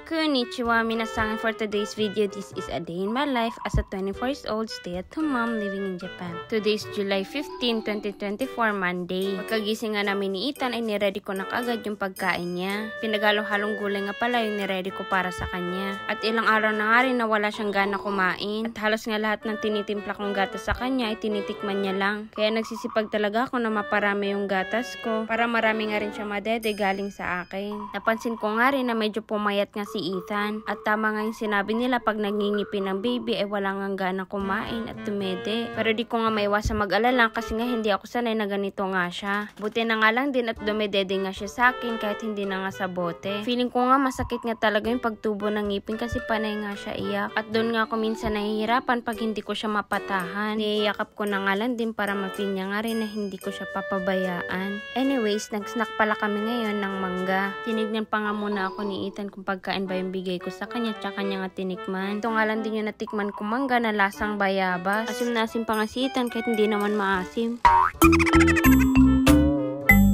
Konnichiwa minasan. For today's video, this is a day in my life as a 24-year-old stay-at-home mom living in Japan. Today is July 15, 2024, Monday. Pagkagising nga namin ni Ethan ay niready ko na kagad yung pagkain niya. Pinagalo-halong gulay nga pala yung niready ko para sa kanya. At ilang araw na nga rin na wala siyang gana kumain. At halos nga lahat ng tinitimpla kong gatas sa kanya ay tinitikman niya lang. Kaya nagsisipag talaga ako na maparami yung gatas ko para marami nga rin siya madede galing sa akin. Napansin ko nga rin na medyo pumayat nga si Ethan. At tama nga yung sinabi nila pag nangingipin ng baby ay wala nga gana kumain at tumede. Pero di ko nga maiwasang mag-alala kasi nga hindi ako sanay na ganito nga siya. Buti na nga lang din at dumedede nga siya sa akin kahit hindi na nga sa bote. Feeling ko nga masakit nga talaga yung pagtubo ng ngipin kasi panay nga siya iyak. At doon nga ako minsan nahihirapan pag hindi ko siya mapatahan. Niyayakap ko na nga lang din para mapin niya nga rin na hindi ko siya papabayaan. Anyways, nag-snack pala kami ngayon ng mangga. Tinignan pa nga muna ako ni Ethan kung pagkain ba yung bigay ko sa kanya tsaka niya nga tinikman. Ito nga lang din yung natikman ko mangga na lasang bayabas. Asim na asim pa nga si Ethan kahit hindi naman maasim.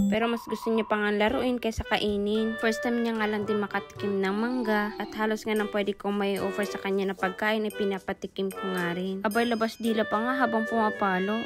Pero mas gusto niya pang laruin kaysa kainin. First time niya nga lang din makatikim ng mangga. At halos nga nang pwede kong may offer sa kanya na pagkain ay pinapatikim ko nga rin. Abay labas dila pa nga habang pumapalo.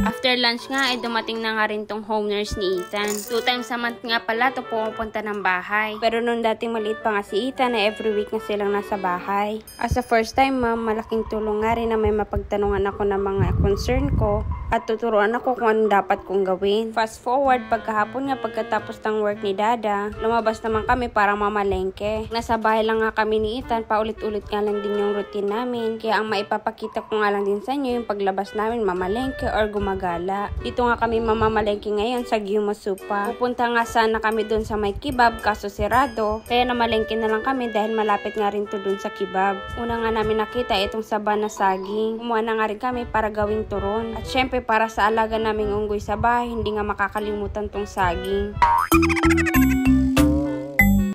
After lunch nga ay dumating na nga rin tong home nurse ni Ethan. 2 times a month nga pala to pumupunta ng bahay. Pero nung dating maliit pa nga si Ethan ay every week na silang nasa bahay. As a first time ma'am, malaking tulong nga rin na may mapagtanungan ako ng mga concern ko. At tuturuan ako kung anong dapat kong gawin. Fast forward, pagkahapon nga pagkatapos ng work ni Dada, lumabas naman kami para mamalengke. Nasa bahay lang nga kami ni Ethan, paulit-ulit nga lang din yung routine namin. Kaya ang maipapakita ko nga lang din sa inyo yung paglabas namin mamalengke or gumagala. Dito nga kami mamamalengke ngayon sa Gyumosupa. Pupunta nga sana kami dun sa may kebab kaso sirado. Kaya namalengke na lang kami dahil malapit nga rin to dun sa kebab. Una nga namin nakita itong saba na saging. Kumuha na nga rin kami para gawing turon. At syempre para sa alaga naming unggoy sa bahay, hindi nga makakalimutan tong saging.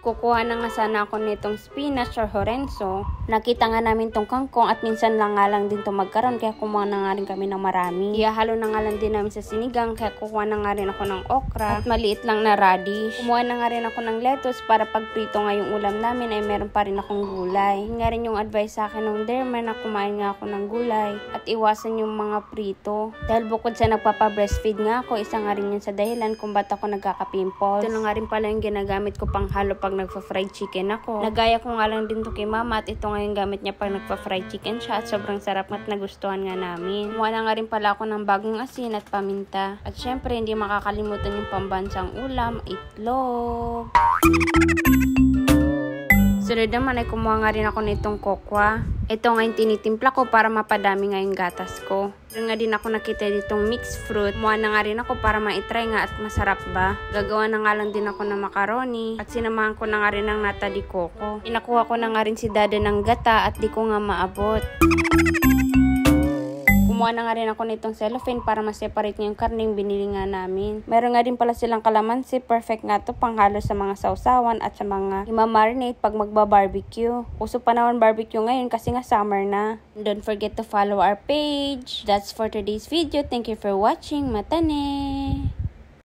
Kukuha na nga sana ako nitong spinach or horenzo. Nakita nga namin tong kangkong at minsan lang nga lang din to magkaroon kaya kumuha na nga rin kami ng marami. Ihahalo na nga lang din namin sa sinigang kaya kukuha na nga rin ako ng okra at maliit lang na radish. Kumuha na nga rin ako ng lettuce para pag prito nga yung ulam namin ay meron pa rin akong gulay. Yun nga rin yung advice sa akin ng derma na kumain nga ako ng gulay at iwasan yung mga prito. Dahil bukod sa nagpapa-breastfeed nga ako, isa nga rin yun sa dahilan kung ba't ako nagkaka-pimples. Ito na nga rin pala yung ginagamit ko pang halo pag nagpa-fried chicken ako. Nagaya ko nga lang din to kay mama at ito nga yung gamit niya pag nagpa-fried chicken siya at sobrang sarap at nagustuhan nga namin. Kumuha na nga rin pala ako ng bagong asin at paminta. At syempre hindi makakalimutan yung pambansang ulam, itlog. Sunod naman ay kumuha nga rin ako nitong kokwa. Ito nga yung tinitimpla ko para mapadami nga yung gatas ko. Pero nga din ako nakita ditong mixed fruit. Kumuha na nga rin ako para maitry nga at masarap ba. Gagawa na nga lang din ako ng macaroni. At sinamahan ko na nga rin ng nata di coco. Inakuha ko na nga rin si Dada ng gata at di ko nga maabot. Kumuha na nga rin ako nitong cellophane para ma-separate nga yung karning binili nga namin. Meron nga din pala silang kalamansi. Perfect nga to panghalo sa mga sausawan at sa mga imamarinate pag magba-barbecue. Uso pa naman barbecue ngayon kasi nga summer na. Don't forget to follow our page. That's for today's video. Thank you for watching. Matane!